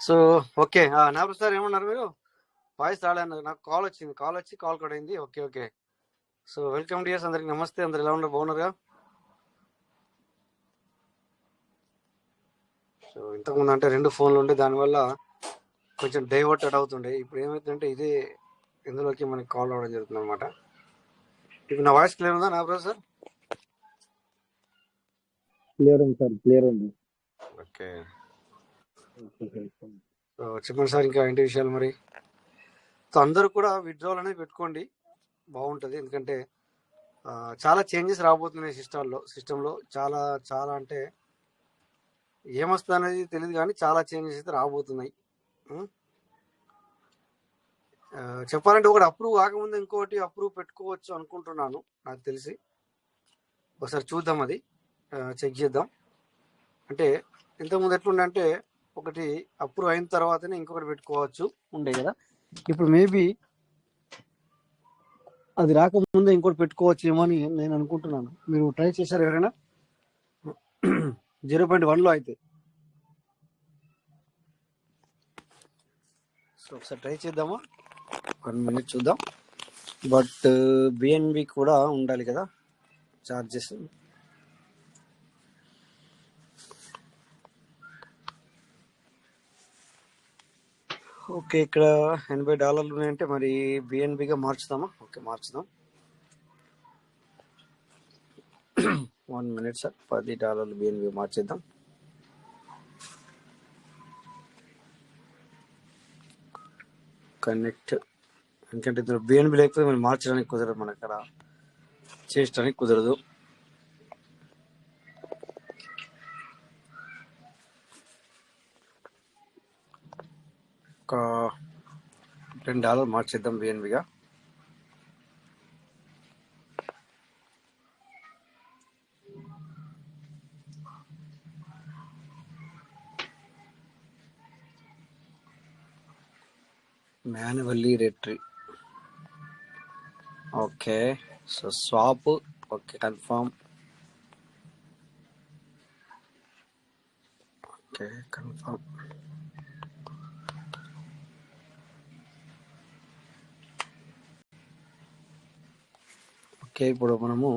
So okay. Nagaraj sir ఏమన్నారు మీరు? Voice రాలేదు నాకు. కాల్ వచ్చింది. కాల్ కట్ అయింది. Okay okay. So welcome dears, అందరికి నమస్తే. అందరు ఎలా ఉన్నారు? బాగున్నారుగా? సో ఇంతకుముందు అంటే 2 ఫోన్లు ఉండే, దానివల్ల కొంచెం డైవర్టెడ్ అవుతుండే. ఇప్పుడు ఏమైందంటే ఇదే ఇందులోకి మనకి కాల్ రావడం జరుగుతుంది అనమాట. ఇప్పుడు నా వాయిస్ క్లియర్ ఉందా నాగరాజ్ సార్? క్లియర్ ఉంది సార్, క్లియర్ ఉంది. ఓకే. సో చెప్పండి సార్, ఇంకా ఏంటి విషయాలు మరి? సో అందరూ కూడా విత్డ్రావల్ అనేది పెట్టుకోండి, బాగుంటుంది. ఎందుకంటే చాలా చేంజెస్ రాబోతున్నాయి సిస్టంలో. చాలా చాలా అంటే ఏమొస్తుంది అనేది తెలియదు, కానీ చాలా చేంజెస్ అయితే రాబోతున్నాయి. చెప్పాలంటే ఒకటి అప్రూవ్ కాకముందు ఇంకోటి అప్రూవ్ పెట్టుకోవచ్చు అనుకుంటున్నాను, నాకు తెలిసి. ఒకసారి చూద్దాం, అది చెక్ చేద్దాం. అంటే ఇంతకుముందు ఎట్లుండే అంటే ఒకటి అప్రూవ్ అయిన తర్వాతనే ఇంకొకటి పెట్టుకోవచ్చు ఉండే కదా. ఇప్పుడు మేబీ అది రాకముందే ఇంకోటి పెట్టుకోవచ్చు ఏమో అని నేను అనుకుంటున్నాను. మీరు ట్రై చేశారు ఎవరైనా? 0.1లో అయితే. సో ఒకసారి ట్రై చేద్దామా? 1 మినిట్ చూద్దాం. బట్ బిఎన్బి కూడా ఉండాలి కదా చార్జెస్. ఓకే, ఇక్కడ $80 ఉన్నాయంటే మరి బిఎన్బిగా మార్చుదామా? ఓకే, మార్చుదాం. 1 మినిట్ సార్. $10 బిఎన్బి మార్చేద్దాం. కనెక్ట్. ఎందుకంటే ఇందులో బిఎన్బి లేకపోతే మనం మార్చడానికి కుదరదు, మనకు అక్కడ చేయడానికి కుదరదు. ఒక $10 మార్చేద్దాం బిఎన్బిగా. Manually retry. Okay, so swap. Okay, confirm. Okay, confirm. Okay, ఇప్పుడు మనము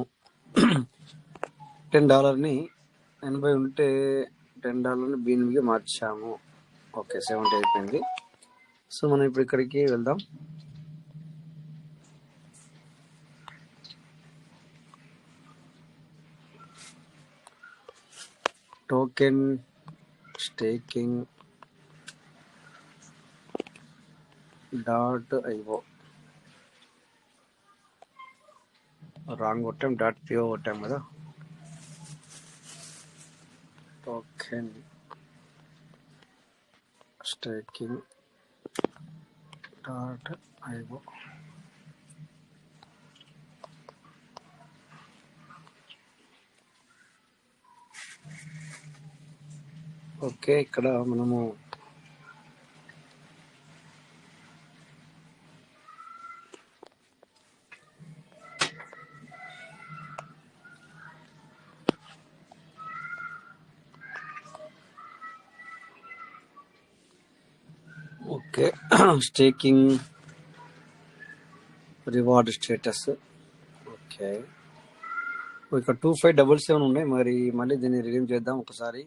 $10ని 80 ఉంటే $10ని బిఎన్బిగా మార్చాము. ఓకే, 70 అయిపోయింది. సో మనం ఇప్పుడు ఇక్కడికి వెళ్దాం. టోకెన్ స్టేకింగ్ .io రాంగ్ కొట్టాం, .po కొట్టాం కదా. Token staking .io. ఓకే, ఇక్కడ మనము okay staking reward status. Okay, ఇక్కడ 2577 ఉన్నాయి. మరి మళ్ళీ దీన్ని రిడీమ్ చేద్దాం ఒకసారి.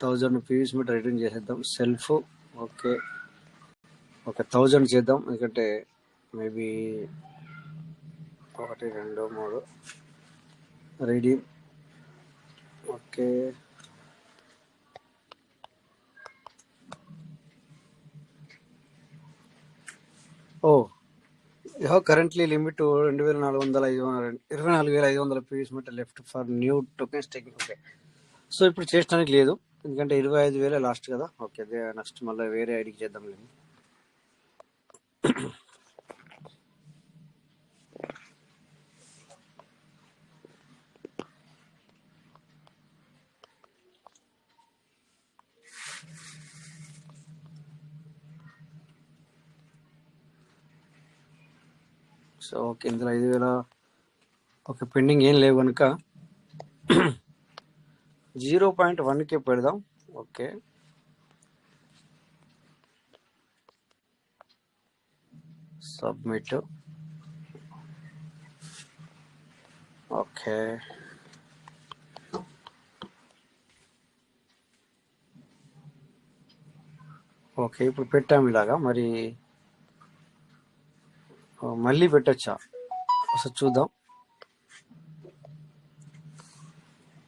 1000 పీవీస్ మీటర్ రిడీమ్ చేసేద్దాం. సెల్ఫ్. ఓకే, ఒక 1000 చేద్దాం, ఎందుకంటే maybe 1 2 3 redeem. Okay, currently limit 24,500 PVs meter left for new token staking. Okay, so ఇప్పుడు చేయడానికి లేదు, ఎందుకంటే 25,000 లాస్ట్ కదా. ఓకే, అదే నెక్స్ట్ మళ్ళీ వేరే ఐడికి చేద్దాం లేదు. సో ఓకే, ఇందులో 5,000 ఓకే పెండింగ్ ఏం లేవు కనుక 0.1కే పెడదాం. Okay, submit. ఓకే ఓకే, ఇప్పుడు పెట్టాము ఇలాగా. మరి మళ్ళీ పెట్టచ్చా? ఒకసారి చూద్దాం.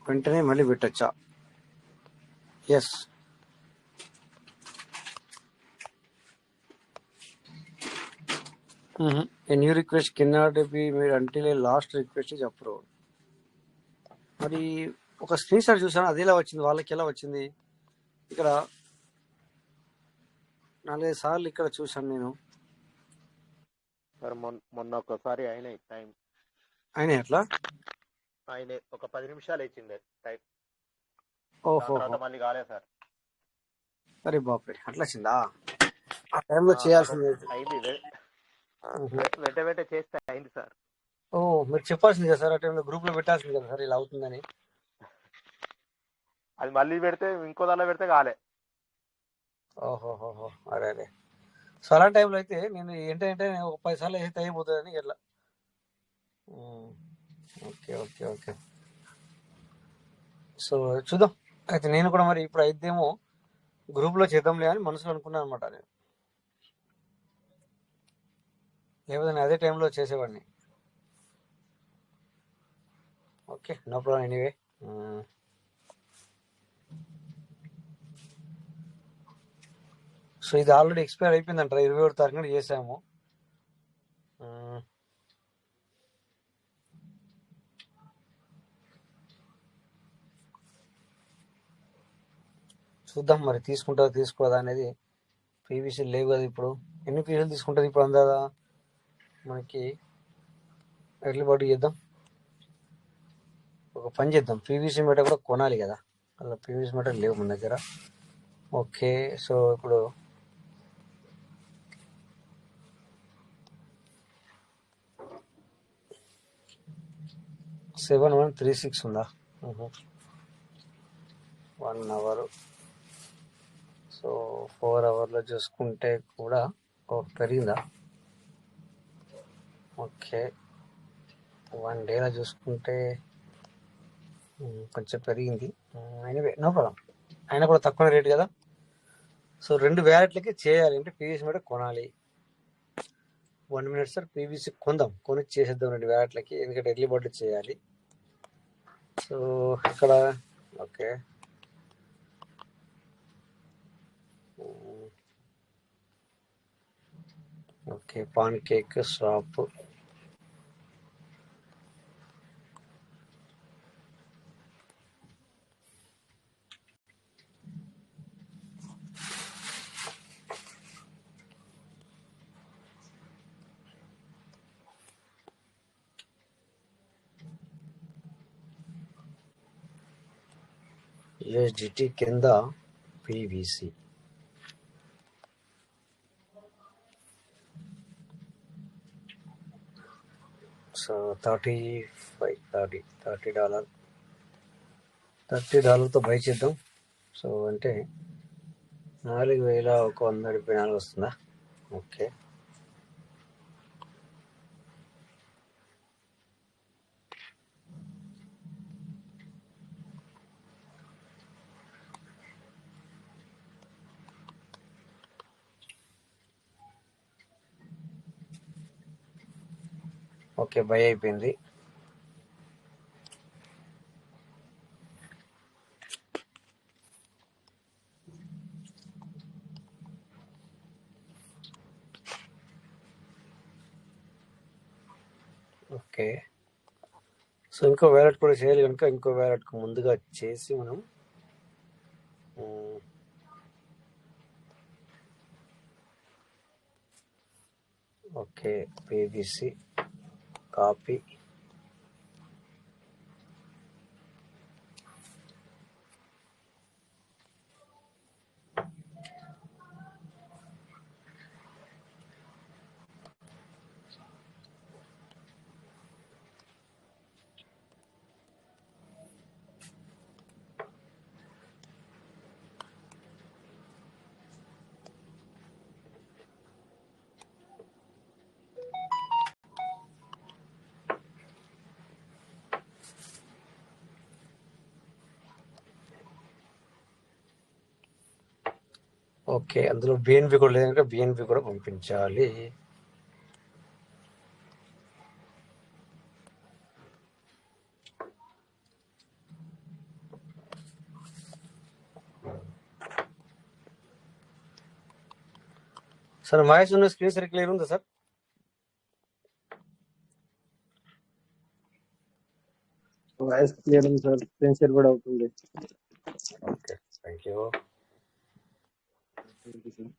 వెంటనే మళ్ళీ పెట్టచ్చా? Yes. A new request cannot be made until a last request is approve. మరి ఒక స్క్రీన్ షాట్ చూసాను, అది ఎలా వచ్చింది, వాళ్ళకి ఎలా వచ్చింది? ఇక్కడ 4-5 సార్లు ఇక్కడ చూసాను నేను. సార్ మొన్న ఒకసారి అయినాయి టైం, అయినా ఎట్లా అయినాయి ఒక 10 నిమిషాలు ఇచ్చింది టైం, ఓహో, తర్వాత మళ్ళీ కాలేదు సార్. అరే బాప్రే, అట్లా వచ్చిందా? ఆ టైంలో చేయాల్సింది. అయింది, వెంట వెంట చేస్తే అయింది సార్. ఓ, మీరు చెప్పాల్సింది కదా సార్, ఆ టైంలో గ్రూప్ లో పెట్టాల్సింది కదా సార్ ఇలా అవుతుందని. అది మళ్ళీ పెడితే ఇంకో దానిలో పెడితే కాలే. ఓహోహోహో, అరే అరే. సో అలాంటి టైంలో అయితే నేను ఏంటంటే ఒక 10 సార్లు అయితే అయిపోతుందని ఇట్లా. ఓకే ఓకే ఓకే, సో చూద్దాం. అయితే నేను కూడా మరి ఇప్పుడు అయితేమో గ్రూప్లో చేద్దాంలే అని మనసులో అనుకున్నాను అనమాట నేను. లేకపోతే నేను అదే టైంలో చేసేవాడిని. Okay, no problem. Anyway, so ఇది ఆల్రెడీ ఎక్స్పైర్ అయిపోయిందంటారా? 21వ తారీఖున చేసాము. చూద్దాం మరి తీసుకుంటుందా తీసుకోదా అనేది. పీవీసీ లేవు కదా ఇప్పుడు. ఎన్ని పీసీలు తీసుకుంటుంది ఇప్పుడు అందాదా మనకి? ఎర్లీ బాడీ చేద్దాం, ఒక పని చేద్దాం. పీవీసీ మీటర్ కూడా కొనాలి కదా, అలా పీవీసీ మీటర్ లేవు మన దగ్గర. ఓకే, సో ఇప్పుడు $7136 ఉందా? 1 అవర్. సో 4 అవర్లో చూసుకుంటే కూడా పెరిగిందా? ఓకే, 1 డేలో చూసుకుంటే కొంచెం పెరిగింది. Anyway, no problem. అయినా కూడా తక్కువ రేట్ కదా. సో 2 వ్యాలెట్లకి చేయాలి అంటే పీవీసీ మీటర్ కొనాలి. 1 మినిట్ సార్, పీవీసీ కొందాం, కొని చేసేద్దాం 2 వ్యాలెట్లకి, ఎందుకంటే ఎర్లీ బర్డ్ చేయాలి. సో ఇక్కడ okay, okay, pan cake shop. USDT కింద పీవీసీ. సో $30తో బై చేద్దాం. సో అంటే 4174 వస్తుందా? ఓకే, ఓకే, బై అయిపోయింది. ఓకే, సో ఇంకో వ్యాలెట్ కూడా చేయాలి కనుక ఇంకో వ్యాలెట్కు ముందుగా చేసి మనం ఓకే, పీవీసీ కాపీ. ఓకే, అందులో బిఎన్బి కూడా లేదంటే బిఎన్బి కూడా పంపించాలి. సార్ వాయిస్ ఉన్న స్క్రీన్ సరి క్లియర్ ఉందా సార్? వాయిస్ క్లియర్ ఉంది సార్. స్క్రీన్ షేర్ కూడా అవుతుంది. Okay, thank you. Thank you sir.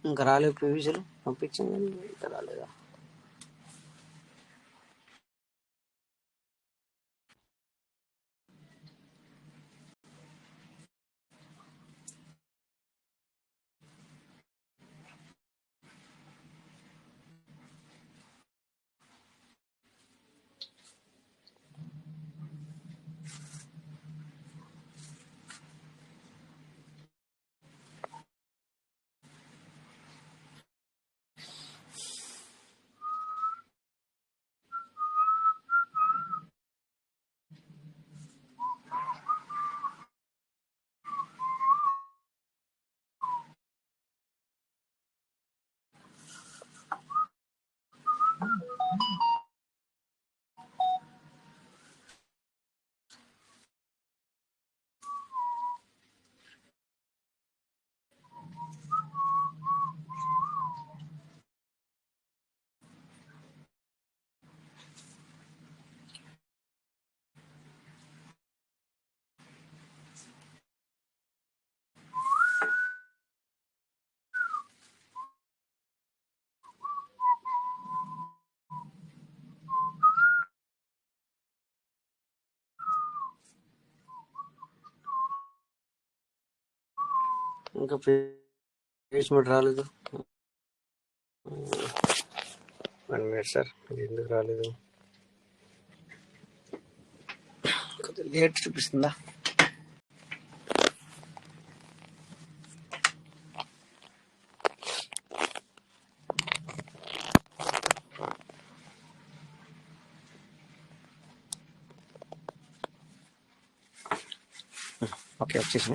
ఇంకా రాలేదు ప్రివ్యూలు పంపించాను, ఇంకా రాలేదా? ఇంకా ప్లేస్మెంట్ రాలేదు. 1 మినిట్ సార్, ఇది ఎందుకు రాలేదు? కొద్దిగా లేట్ చూపిస్తుందా? ఓకే, వచ్చేసి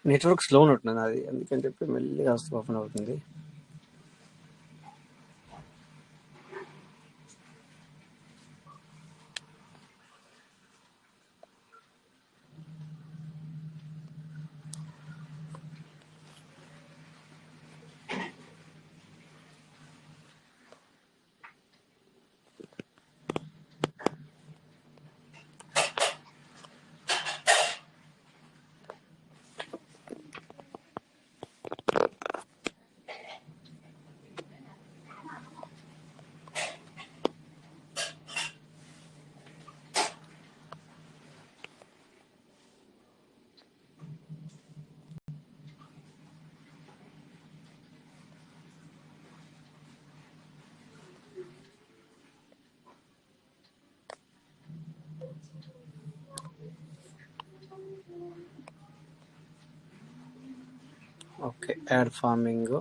నెట్వర్క్ స్లో ఉన్నట్టున్నాను, అది అందుకని చెప్పి మెల్లిగా ఓపెన్ అవుతుంది. Okay, add farming.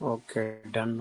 Okay, done.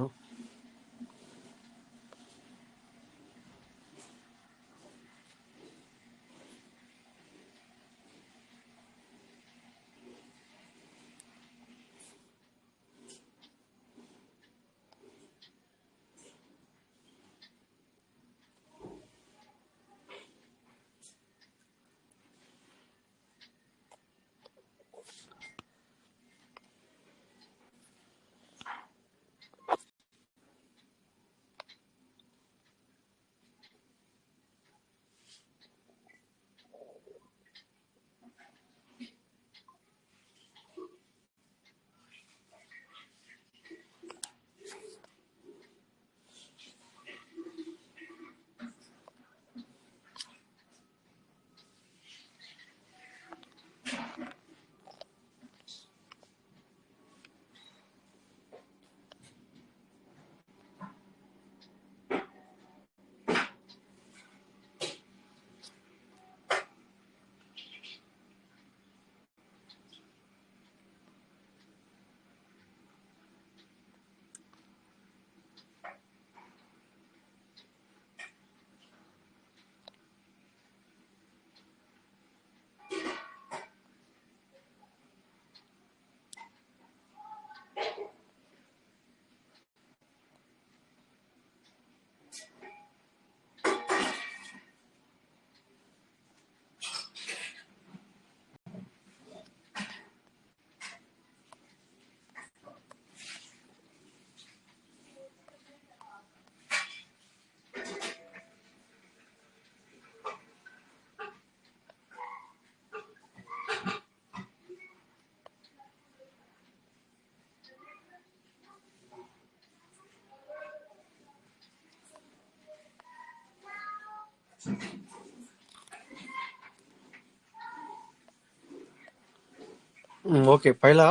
Okay, పైలా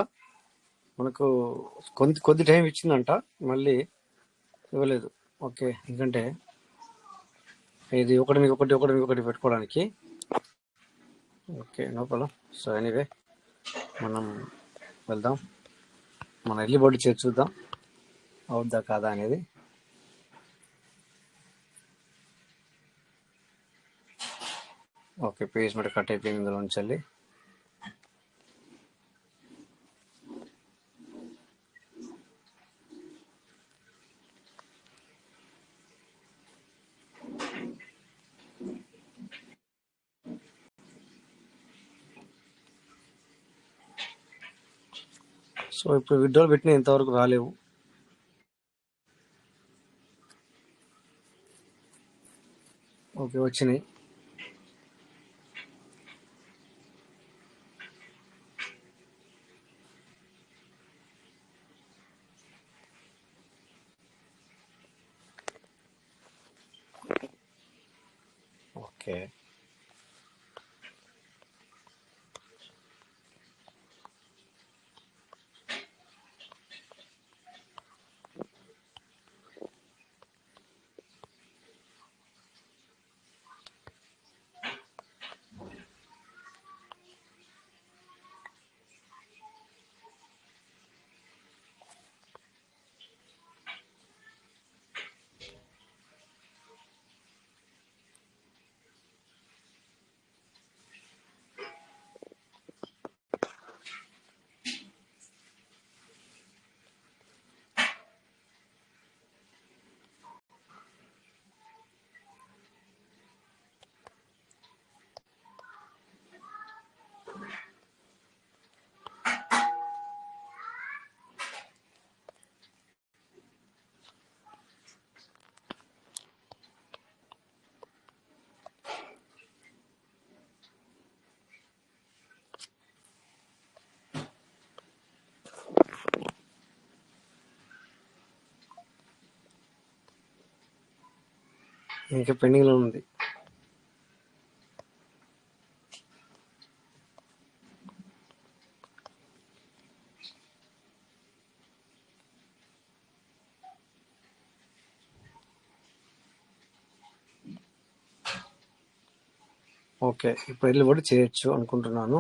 మనకు కొద్ది టైం ఇచ్చిందంట, మళ్ళీ ఇవ్వలేదు. ఓకే, ఎందుకంటే ఇది ఒకటి మీకు ఒకటి పెట్టుకోవడానికి. Okay, no problem. So anyway, మనం వెళ్దాం, మన ఎర్లీ బర్డ్ చేసి చూద్దాం అవుద్దా కాదా అనేది. ఓకే, పేజ్ మీద కట్ అయిపోయింది ఇందులో ఉంచాలి. సో ఇప్పుడు విడ్డ్రాల్ పెట్టిన ఇంతవరకు రాలేవు. ఓకే, వచ్చినాయి. ఓకే, ఇంకా పెండింగ్లో ఉంది. ఓకే, ఇప్పుడు వెళ్ళి కూడా చేయొచ్చు అనుకుంటున్నాను.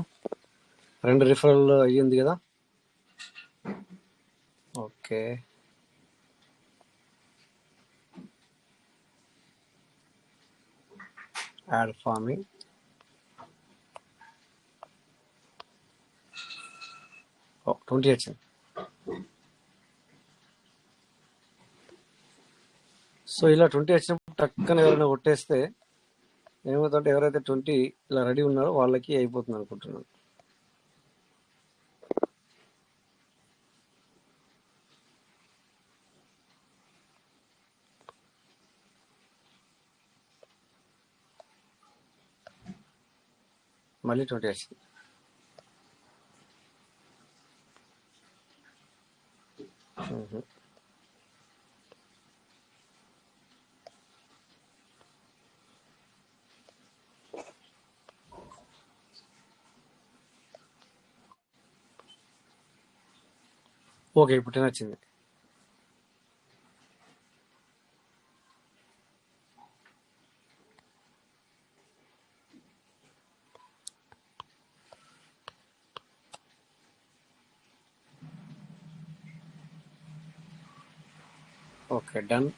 2 రిఫరల్ అయ్యింది కదా. Okay, add farming. ఓ 20 వచ్చింది. సో ఇలా 20 వచ్చినప్పుడు టక్కన ఎవరైనా కొట్టేస్తే ఏమవుతుందంటే ఎవరైతే 20 ఇలా రెడీ ఉన్నారో వాళ్ళకి అయిపోతుంది అనుకుంటున్నాను. మళ్ళీ 20 వచ్చింది. ఓకే, ఇప్పుడు 10 వచ్చింది. Okay, done.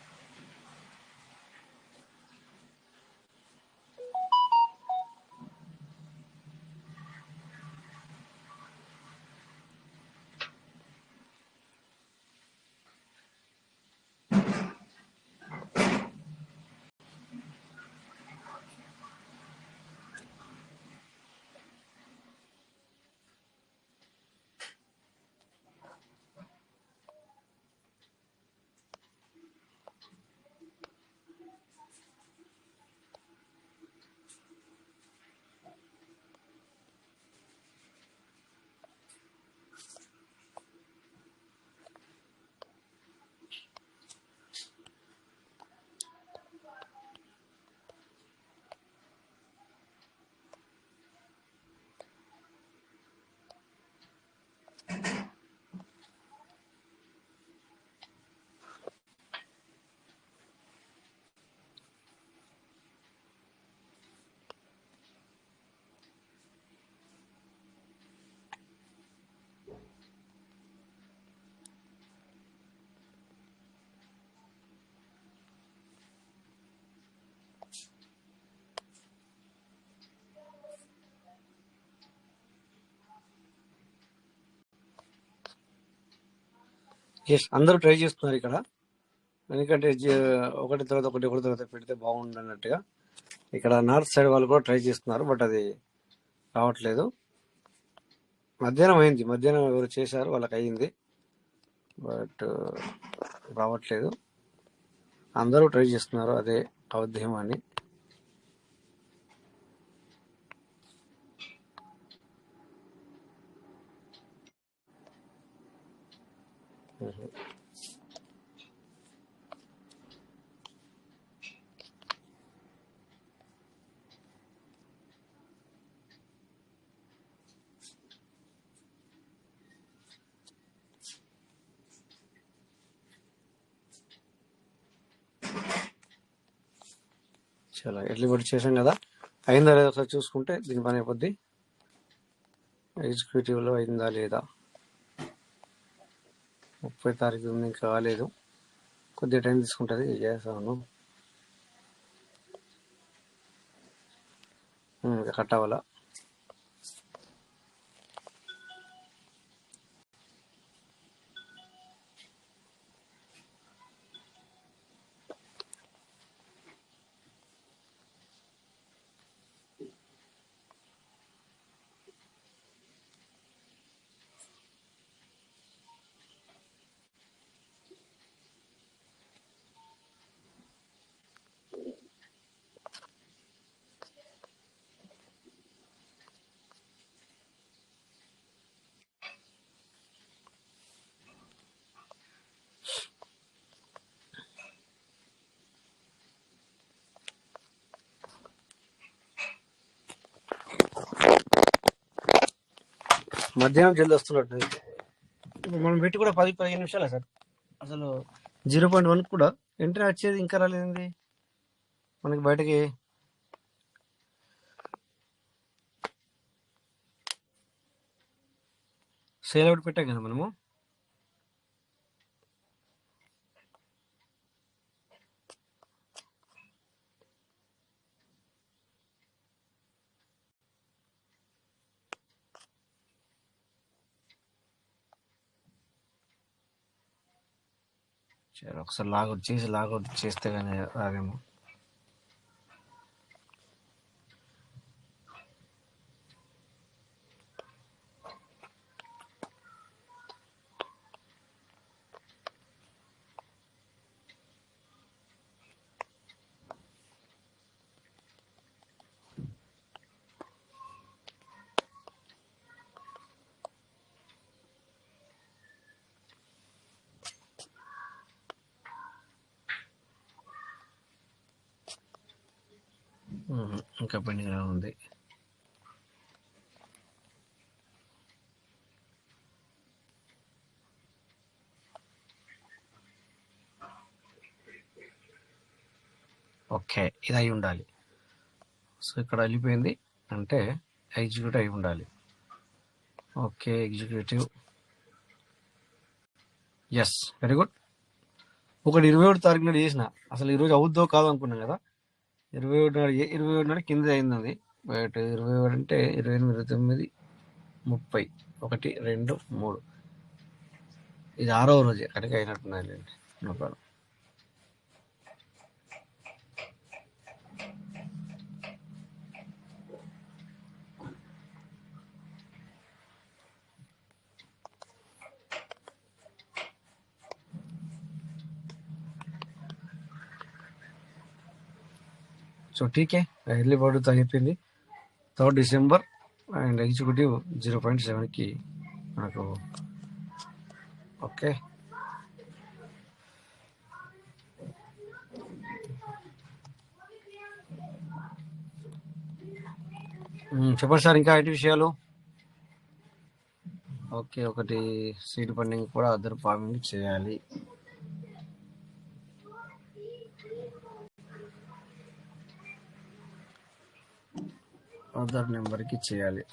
ఎస్, అందరూ ట్రై చేస్తున్నారు ఇక్కడ. ఎందుకంటే ఒకటి తర్వాత ఒకటి పెడితే బాగుండు అన్నట్టుగా ఇక్కడ నార్త్ సైడ్ వాళ్ళు కూడా ట్రై చేస్తున్నారు. బట్ అది రావట్లేదు. మధ్యాహ్నం అయింది, మధ్యాహ్నం ఎవరు చేశారు వాళ్ళకి అయ్యింది, బట్ రావట్లేదు. అందరూ ట్రై చేస్తున్నారు అదే అవధ్యం అని. చాలా ఎర్లీ బర్డ్ చేసాం కదా, అయిందా లేదా ఒకసారి చూసుకుంటే దీని పని అయిపోద్ది. ఎగ్జిక్యూటివ్లో అయిందా లేదా, 30 తారీఖు ఉంది, ఇంకా కాలేదు, కొద్దిగా టైం తీసుకుంటుంది. చేసాను, ఇంకా కట్ అవ్వాలా. మధ్యాహ్నం జల్ది వస్తున్నట్టు. ఇప్పుడు మనం పెట్టి కూడా 10-15 నిమిషాలే సార్. అసలు 0.1 కూడా ఎంట్రీ వచ్చేది ఇంకా రాలేదండి మనకి బయటకి. సేల్ అవుట్ పెట్టాం కదా మనము. ఒకసారి లాగౌట్ చేస్తే కానీ రాదేమో. ఇంకా పెండింగ్ ఉంది. ఓకే, ఇది అయి ఉండాలి. సో ఇక్కడ వెళ్ళిపోయింది అంటే ఎగ్జిక్యూటివ్ అయి ఉండాలి. Okay, executive. Yes, very good. ఒకటి 21 తారీఖు నాడు చేసిన. అసలు ఈరోజు అవుద్దో కాదో అనుకున్నాం కదా. 21 నాడు కింద అయింది. బయట 21 అంటే 28, 29, 30, 1, 2, 3. ఇది 6వ రోజే కనుక అయినట్టున్నాయి. No problem. So TK early bird అయిపోయింది. 3rd December అండ్ ఎగ్జిక్యూటివ్ 0.7కి మనకు. ఓకే, చెప్పండి సార్ ఇంకా ఐటీ విషయాలు. ఓకే, ఒకటి సీడ్ ఫండింగ్ కూడా అదర్ ఫార్మింగ్ చేయాలి. అదర్ నెంబర్కి చేయాలి.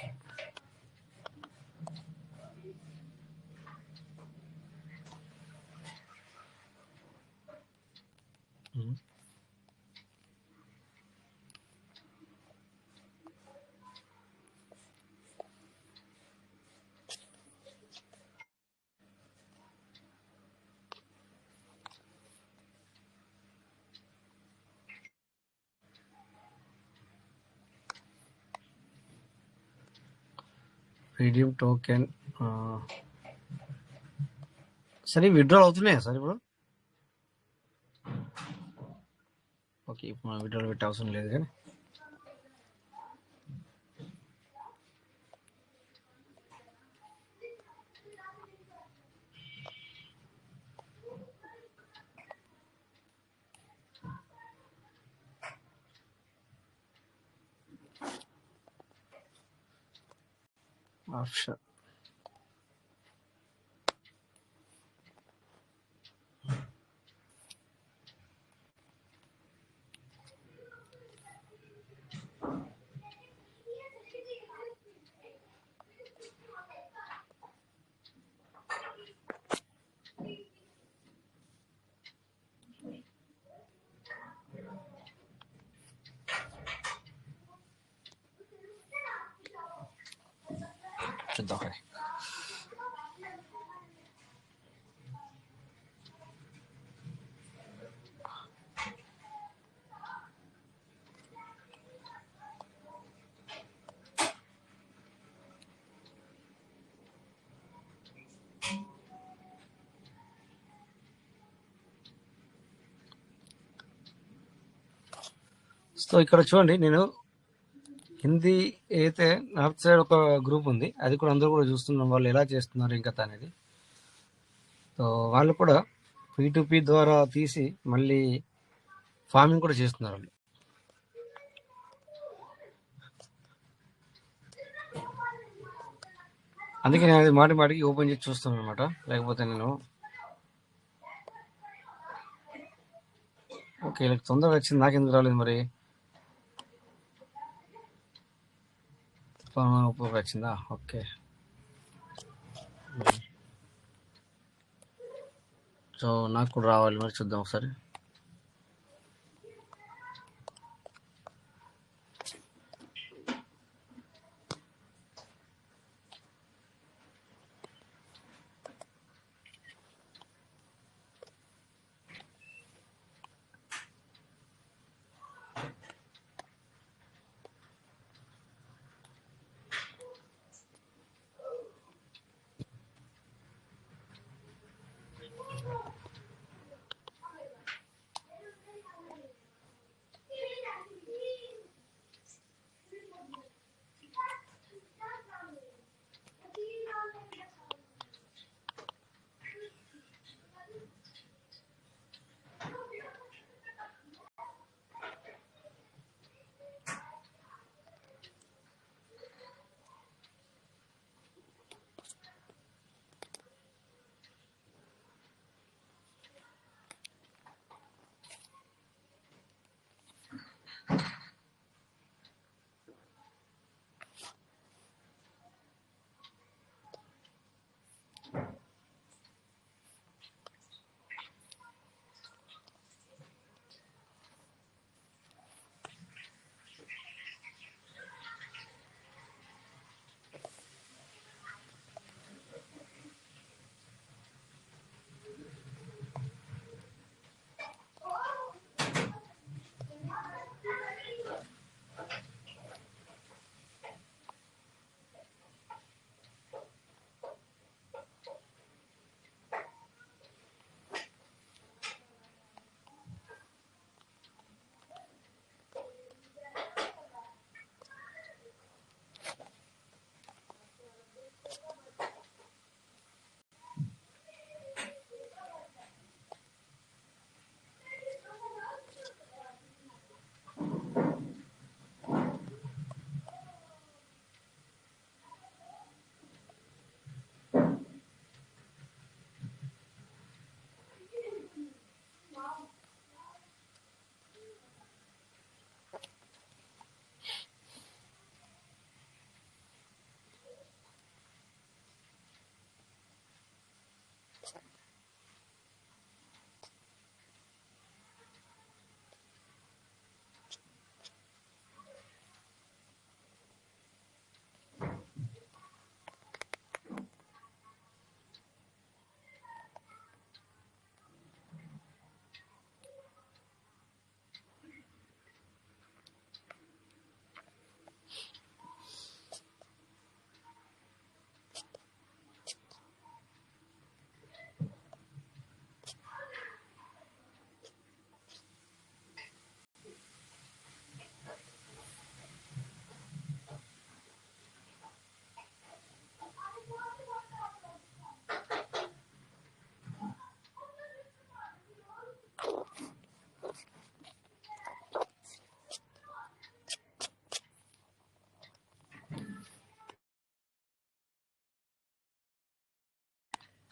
Redeem token. సరే, విత్డ్రాల్ అవుతున్నాయా సార్ ఇప్పుడు? ఓకే, ఇప్పుడు మనం విత్డ్రాల్ పెట్టే అవసరం లేదు కానీ. ఆప్షన్ చూద్దాం. సో ఇక్కడ చూడండి, నేను హిందీ అయితే నార్త్ సైడ్ ఒక గ్రూప్ ఉంది, అది కూడా అందరూ కూడా చూస్తున్నాం వాళ్ళు ఎలా చేస్తున్నారు ఇంకా అనేది. సో వాళ్ళు కూడా P2P ద్వారా తీసి మళ్ళీ ఫార్మింగ్ కూడా చేస్తున్నారు వాళ్ళు. అందుకే నేను అది మాటి మాటికి ఓపెన్ చేసి చూస్తాను అనమాట. లేకపోతే నేను ఓకే ఇలా తొందరగా వచ్చింది, నాకెందుకు రాలేదు మరి? ఉప్పు వచ్చిందా? ఓకే. సో నాకు కూడా రావాలి మరి, చూద్దాం ఒకసారి.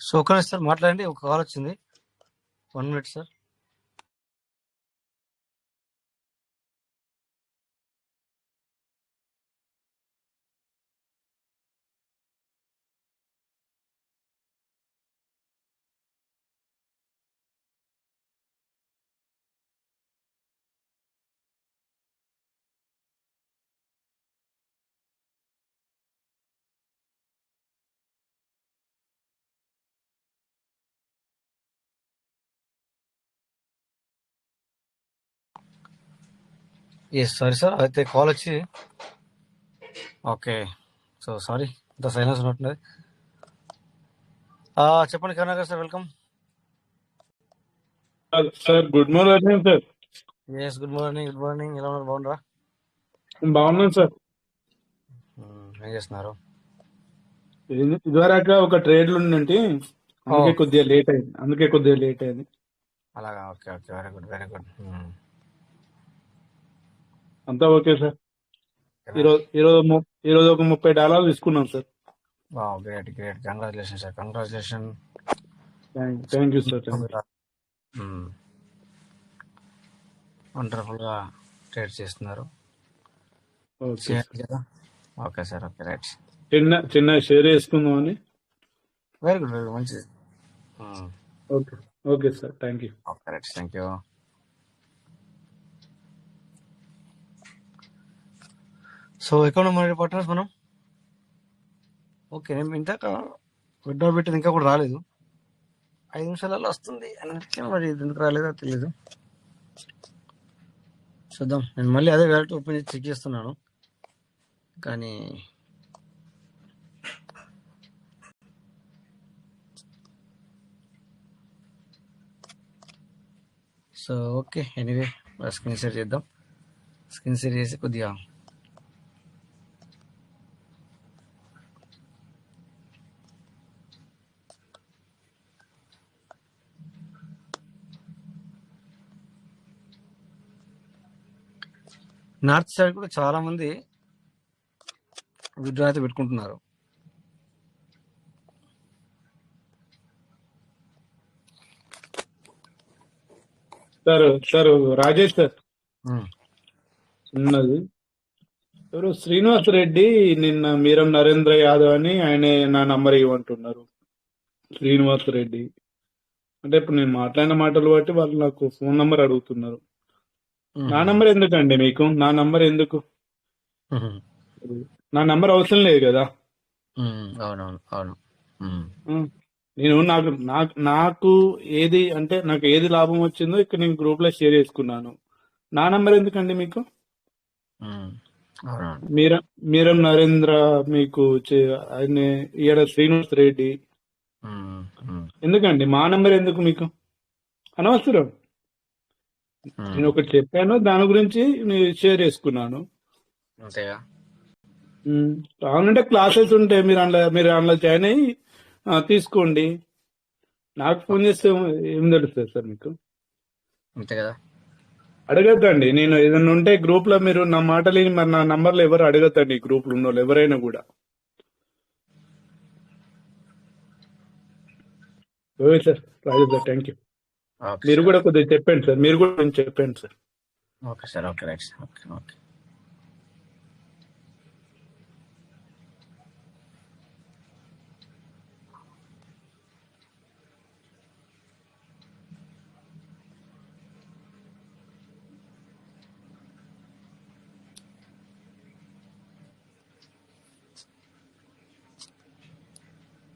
సో ఒక సార్ మాట్లాడండి, ఒక కాల్ వచ్చింది. 1 minute sir. Yes sorry sir, అయితే కాల్ వచ్చి ఓకే. సో సారీ, ఇంత సైలెన్స్ ఉన్నట్టున్నది. చెప్పండి Karunakar sir, welcome. Sir good morning sir. Yes good morning, good morning. ఎలా ఉన్నారు, బాగున్నారా? బాగున్నాను సార్. ఏం చేస్తున్నారు? ఇదివరకు ఒక ట్రేడ్లు ఉందంటే అందుకే కొద్దిగా లేట్ అయింది. అలాగా, okay okay, very good very good. అంతా ఓకే సార్. ఈరోజు ఒక $30 తీసుకున్నాం సార్. Wow, great great, congratulation sir, congratulation. Thank you sir, thank you. వండర్ఫుల్గా ట్రేడ్ చేస్తున్నారు. ఓకే చేయండి సార్. కదా. Okay sir, okay, right. చిన్న షేర్ చేసుకుందాం అని. వెరీ గుడ్, వెరీ గుడ్, మంచిది. Okay okay sir, thank you. Okay, right, thank you. So ఎక్కడ మరి పార్ట్నర్స్ మనం? ఓకే, నేను ఇందాక విడ్డా పెట్టింది ఇంకా కూడా రాలేదు, 5 నిమిషాలలో వస్తుంది అని అనిపించింది, మరి ఇది ఎందుకు రాలేదో తెలియదు. చూద్దాం, నేను మళ్ళీ అదే వ్యాలెట్ ఓపెన్ చేసి చెక్ చేస్తున్నాను కానీ so okay, anyway screen share చేద్దాం. స్క్రీన్ షేర్ చేసి కొద్దిగా నార్త్ సైడ్ కూడా చాలా మంది విడ్డ్రా అయితే పెట్టుకుంటున్నారు. సార్ రాజేష్ సార్, ఉమ్, ఉన్నది ఎవరు శ్రీనివాస్ రెడ్డి నిన్న మీరం నరేంద్ర యాదవ్ అని ఆయన నా నంబర్ ఇవ్వమంటున్నారు. శ్రీనివాస్ రెడ్డి అంటే ఇప్పుడు నేను మాట్లాడిన మాటలు బట్టి వాళ్ళు నాకు ఫోన్ నంబర్ అడుగుతున్నారు. నా ఉమ్, నంబర్ ఎందుకండి మీకు? నా నంబర్ ఎందుకు? ఉమ్, నా నంబర్ అవసరం లేదు కదా. అవునవును, అవును. ఉం. నేను నాకు ఏది అంటే నాకు ఏది లాభం వచ్చిందో ఇక్కడ నేను గ్రూప్ లో షేర్ చేసుకున్నాను. నా నంబర్ ఎందుకండి మీకు? అవునవును. మీరం నరేంద్ర మీకు ఆయన ఈడ శ్రీనివాస్ రెడ్డి ఎందుకండి? మా నంబర్ ఎందుకు మీకు? అనవసరం. నేను ఒకటి చెప్పాను, దాని గురించి నేను షేర్ చేసుకున్నాను. అంతేగా. కావాలంటే క్లాసెస్ ఉంటాయి, మీరు అందులో జాయిన్ అయ్యి తీసుకోండి. నాకు ఫోన్ చేస్తే ఏం తెలుస్తుంది సార్ మీకు? అంతే కదా. అడగద్దండి. నేను ఏదైనా ఉంటే గ్రూప్ లో మీరు నా మాటలు మరి నా నంబర్లో ఎవరు అడగద్దండి, గ్రూప్ లో ఉన్న వాళ్ళు ఎవరైనా కూడా. Okay sir, Raju sir, thank you. Okay మీరు సార్, కూడా కొద్దిగా చెప్పండి సార్, మీరు కూడా కొంచెం చెప్పండి sir. Okay sir, okay, right, okay, okay.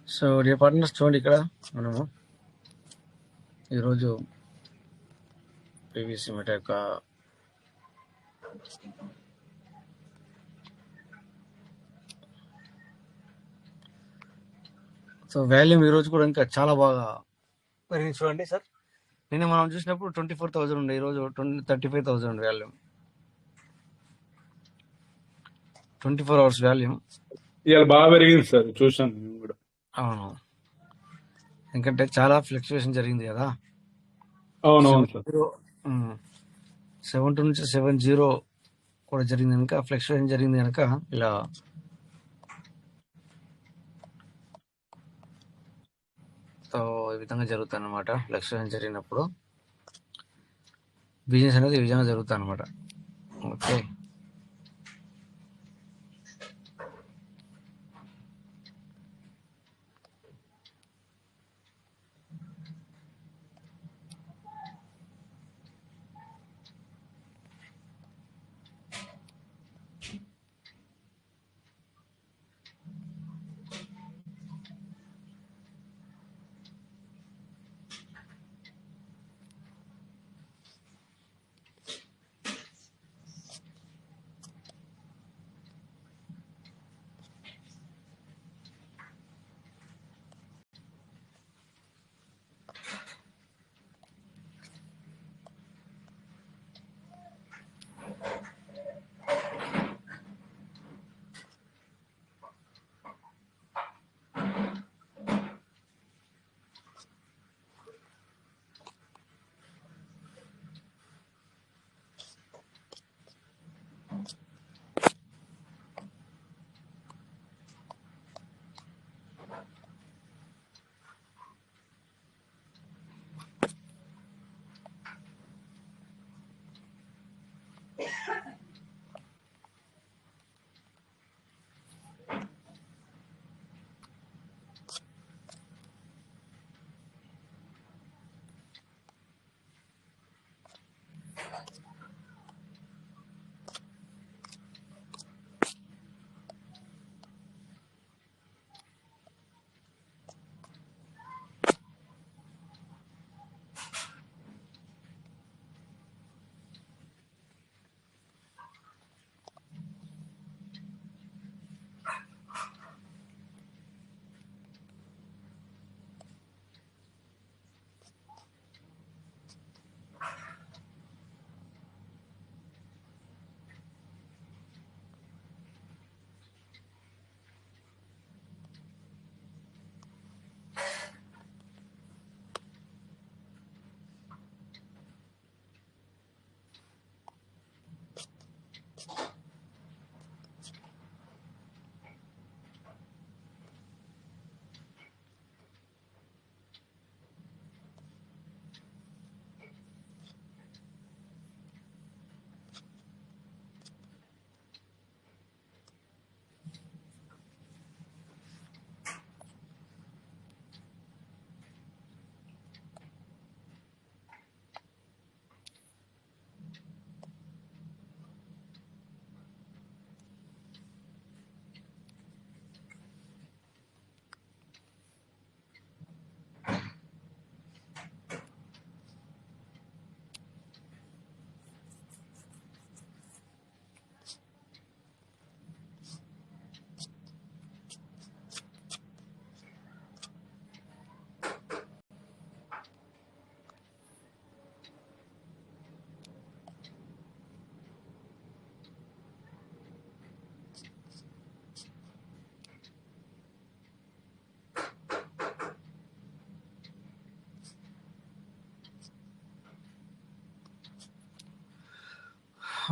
So dear partners, చూడండి ఇక్కడ మనము ఈరోజు పీవీసీ మెటా యొక్క సో వాల్యూమ్ ఈరోజు కూడా ఇంకా చాలా బాగా పెరిగింది. చూడండి సార్, నిన్న మనం చూసినప్పుడు 24,000 ఉండే, ఈరోజు 35,000 వాల్యూమ్, 24 అవర్స్ వాల్యూమ్. ఇవాళ బాగా పెరిగింది సార్, చూసాను నేను కూడా. అవును, ఎందుకంటే చాలా ఫ్లక్చుయేషన్ జరిగింది కదా. అవునవును సార్. 7 నుంచి 70 కూడా జరిగింది కనుక, ఫ్లక్చుయేషన్ జరిగింది కనుక ఇలా సో ఈ విధంగా జరుగుతుంది అనమాట. ఫ్లక్చుయేషన్ జరిగినప్పుడు బిజినెస్ అనేది ఈ విధంగా జరుగుతుంది అనమాట. ఓకే,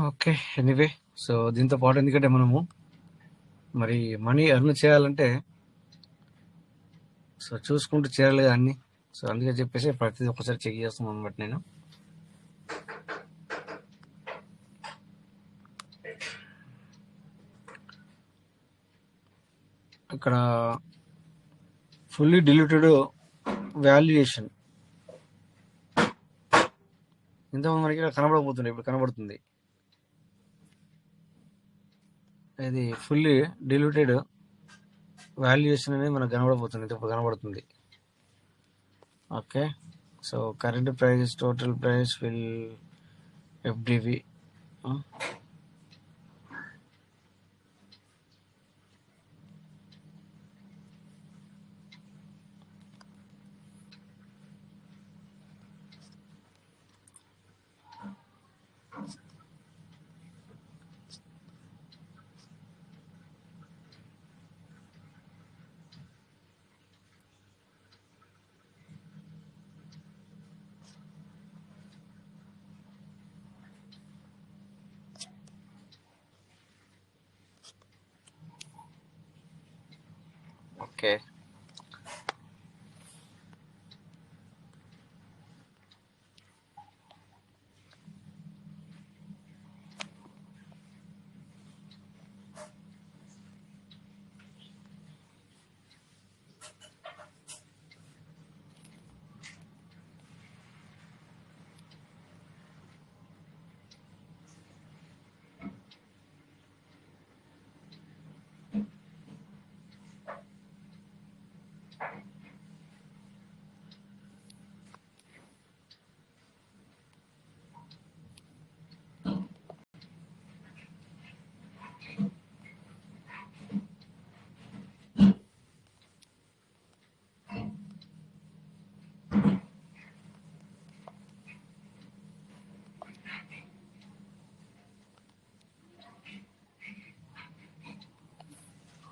ఓకే, ఎనీవే, సో దీంతో పాటు ఎందుకంటే మనము మరి మనీ ఎర్న్ చేయాలంటే సో చూసుకుంటూ చేయాలి కదా అన్ని. సో అందుకే చెప్పేసి ప్రతిదీ ఒకసారి చెక్ చేస్తున్నాను అనమాట నేను. ఇక్కడ ఫుల్లీ డిలీటెడ్ వాల్యుయేషన్ ఇంతకుముందు మనకి ఇక్కడ కనబడబోతుంది, ఇప్పుడు కనబడుతుంది. ఇది ఫుల్లీ డిలీటెడ్ వాల్యుయేషన్ అనేది మనకు కనబడబోతుంది, ఇప్పుడు కనబడుతుంది. Okay, so current price, total price, will FDV. Okay,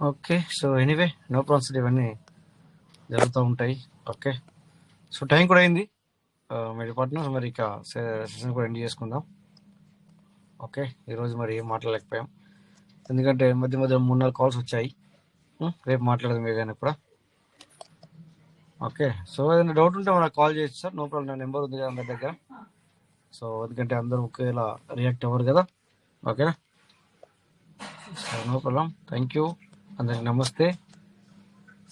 okay. So anyway, no problems, ఇవన్నీ జరుగుతూ ఉంటాయి. ఓకే, సో టైం కూడా అయింది మీ డిపార్ట్మెంట్, మరి ఇక సెషన్ కూడా ఎండ్ చేసుకుందాం. ఓకే, ఈరోజు మరి ఏం మాట్లాడలేకపోయాం ఎందుకంటే మధ్య మధ్య 3-4 కాల్స్ వచ్చాయి. రేపు మాట్లాడదాం ఏదైనా కూడా. ఓకే, సో ఏదైనా డౌట్ ఉంటే మనకు కాల్ చేయొచ్చు సార్, నో ప్రాబ్లం. నా నెంబర్ ఉంది కదా అందరి దగ్గర. సో ఎందుకంటే అందరూ ఒకేలా రియాక్ట్ అవ్వరు కదా. ఓకేనా, so no problem. Thank you, అందరికి నమస్తే.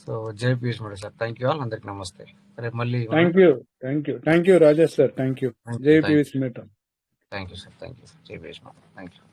సో జై Piyush madam sir, thank you all, అందరికి నమస్తే. రేపు మళ్ళీ thank you Rajesh sir, thank you. జై Piyush madam. Thank you sir, thank you. జై పీయూష్ మేడం, థ్యాంక్ యూ.